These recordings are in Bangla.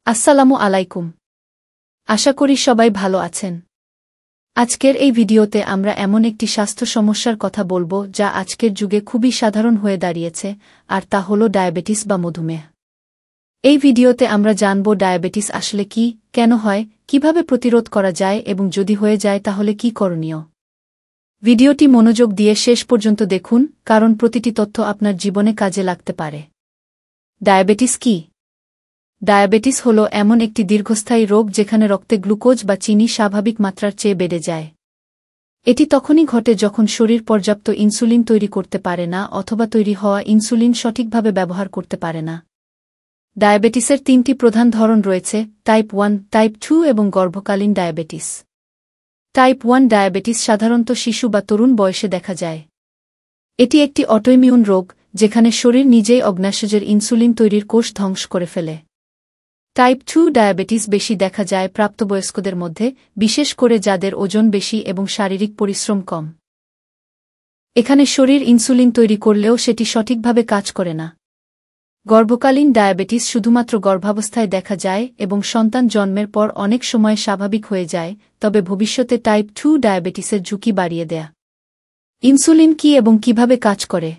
আসসালামু আলাইকুম। আশা করি সবাই ভালো আছেন। আজকের এই ভিডিওতে আমরা এমন একটি স্বাস্থ্য সমস্যার কথা বলবো যা আজকের যুগে খুবই সাধারণ হয়ে দাঁড়িয়েছে, আর তা হল ডায়াবেটিস বা মধুমেহ। এই ভিডিওতে আমরা জানব ডায়াবেটিস আসলে কি, কেন হয়, কিভাবে প্রতিরোধ করা যায় এবং যদি হয়ে যায় তাহলে কি করণীয়। ভিডিওটি মনোযোগ দিয়ে শেষ পর্যন্ত দেখুন, কারণ প্রতিটি তথ্য আপনার জীবনে কাজে লাগতে পারে। ডায়াবেটিস কি? ডায়াবেটিস হল এমন একটি দীর্ঘস্থায়ী রোগ যেখানে রক্তে গ্লুকোজ বা চিনি স্বাভাবিক মাত্রার চেয়ে বেড়ে যায়। এটি তখনই ঘটে যখন শরীর পর্যাপ্ত ইনসুলিন তৈরি করতে পারে না অথবা তৈরি হওয়া ইনসুলিন সঠিকভাবে ব্যবহার করতে পারে না। ডায়াবেটিসের তিনটি প্রধান ধরন রয়েছে: টাইপ 1, টাইপ 2 এবং গর্ভকালীন ডায়াবেটিস। টাইপ 1 ডায়াবেটিস সাধারণত শিশু বা তরুণ বয়সে দেখা যায়। এটি একটি অটোইমিউন রোগ যেখানে শরীর নিজেই অগ্ন্যাশয়ের ইনসুলিন তৈরির কোষ ধ্বংস করে ফেলে। টাইপ 2 ডায়াবেটিস বেশি দেখা যায় প্রাপ্তবয়স্কদের মধ্যে, বিশেষ করে যাদের ওজন বেশি এবং শারীরিক পরিশ্রম কম। এখানে শরীর ইনসুলিন তৈরি করলেও সেটি সঠিকভাবে কাজ করে না। গর্ভকালীন ডায়াবেটিস শুধুমাত্র গর্ভাবস্থায় দেখা যায় এবং সন্তান জন্মের পর অনেক সময় স্বাভাবিক হয়ে যায়, তবে ভবিষ্যতে টাইপ 2 ডায়াবেটিসের ঝুঁকি বাড়িয়ে দেয়। ইনসুলিন কি এবং কিভাবে কাজ করে?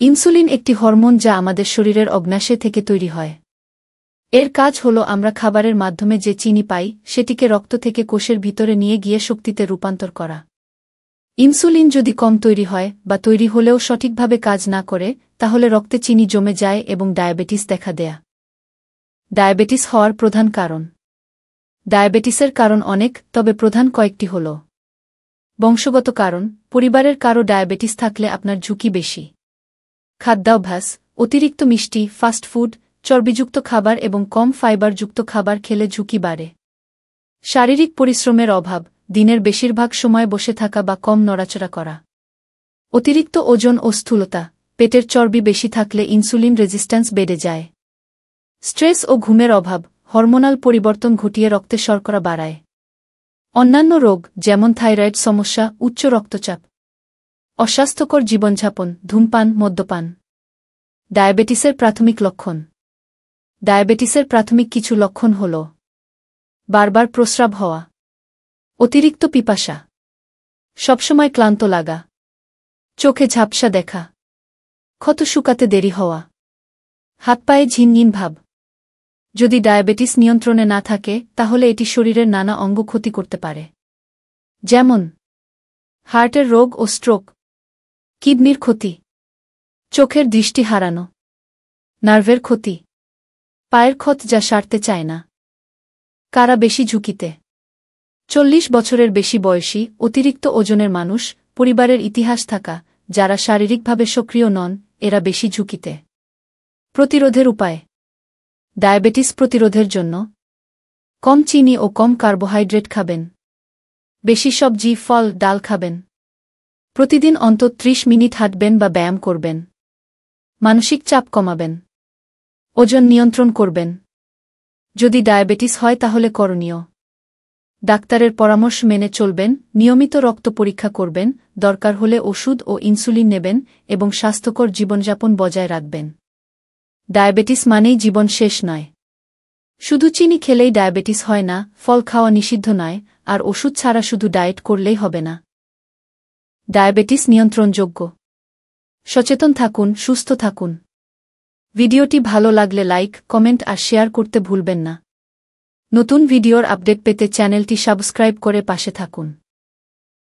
ইনসুলিন একটি হরমোন যা আমাদের শরীরের অগ্ন্যাশয় থেকে তৈরি হয়। এর কাজ হল আমরা খাবারের মাধ্যমে যে চিনি পাই সেটিকে রক্ত থেকে কোষের ভিতরে নিয়ে গিয়ে শক্তিতে রূপান্তর করা। ইনসুলিন যদি কম তৈরি হয় বা তৈরি হলেও সঠিকভাবে কাজ না করে, তাহলে রক্তে চিনি জমে যায় এবং ডায়াবেটিস দেখা দেয়। ডায়াবেটিস হওয়ার প্রধান কারণ। ডায়াবেটিসের কারণ অনেক, তবে প্রধান কয়েকটি হল: বংশগত কারণ, পরিবারের কারো ডায়াবেটিস থাকলে আপনার ঝুঁকি বেশি। খাদ্যাভ্যাস, অতিরিক্ত মিষ্টি, ফাস্ট ফুড, চর্বিযুক্ত খাবার এবং কম ফাইবারযুক্ত খাবার খেলে ঝুঁকি বাড়ে। শারীরিক পরিশ্রমের অভাব, দিনের বেশিরভাগ সময় বসে থাকা বা কম নড়াচড়া করা। অতিরিক্ত ওজন ও স্থূলতা, পেটের চর্বি বেশি থাকলে ইনসুলিন রেজিস্ট্যান্স বেড়ে যায়। স্ট্রেস ও ঘুমের অভাব, হরমোনাল পরিবর্তন ঘটিয়ে রক্তে শর্করা বাড়ায়। অন্যান্য রোগ যেমন থাইরয়েড সমস্যা, উচ্চ রক্তচাপ। অস্বাস্থ্যকর জীবনযাপন, ধূমপান, মদ্যপান। ডায়াবেটিসের প্রাথমিক লক্ষণ। ডায়াবেটিসের প্রাথমিক কিছু লক্ষণ হল: বারবার প্রস্রাব হওয়া, অতিরিক্ত পিপাসা, সবসময় ক্লান্ত লাগা, চোখে ঝাপসা দেখা, ক্ষত শুকাতে দেরি হওয়া, হাত পায়ে ঝিনঝিন ভাব। যদি ডায়াবেটিস নিয়ন্ত্রণে না থাকে তাহলে এটি শরীরের নানা অঙ্গ ক্ষতি করতে পারে, যেমন হার্টের রোগ ও স্ট্রোক, কিডনির ক্ষতি, চোখের দৃষ্টি হারানো, নার্ভের ক্ষতি, পায়ের ক্ষত যা সারতে চায় না। কারা বেশি ঝুঁকিতে? 40 বছরের বেশি বয়সী, অতিরিক্ত ওজনের মানুষ, পরিবারের ইতিহাস থাকা, যারা শারীরিকভাবে সক্রিয় নন, এরা বেশি ঝুঁকিতে। প্রতিরোধের উপায়। ডায়াবেটিস প্রতিরোধের জন্য কম চিনি ও কম কার্বোহাইড্রেট খাবেন। বেশি সবজি, ফল, ডাল খাবেন। প্রতিদিন অন্তত 30 মিনিট হাঁটবেন বা ব্যায়াম করবেন। মানসিক চাপ কমাবেন। ওজন নিয়ন্ত্রণ করবেন। যদি ডায়াবেটিস হয় তাহলে করণীয়: ডাক্তারের পরামর্শ মেনে চলবেন, নিয়মিত রক্ত পরীক্ষা করবেন, দরকার হলে ওষুধ ও ইনসুলিন নেবেন এবং স্বাস্থ্যকর জীবনযাপন বজায় রাখবেন। ডায়াবেটিস মানেই জীবন শেষ নয়। শুধু চিনি খেলেই ডায়াবেটিস হয় না, ফল খাওয়া নিষিদ্ধ নয়, আর ওষুধ ছাড়া শুধু ডায়েট করলেই হবে না। ডায়াবেটিস নিয়ন্ত্রণযোগ্য। সচেতন থাকুন, সুস্থ থাকুন। ভিডিওটি ভালো লাগলে লাইক, কমেন্ট আর শেয়ার করতে ভুলবেন না। নতুন ভিডিওর আপডেট পেতে চ্যানেলটি সাবস্ক্রাইব করে পাশে থাকুন।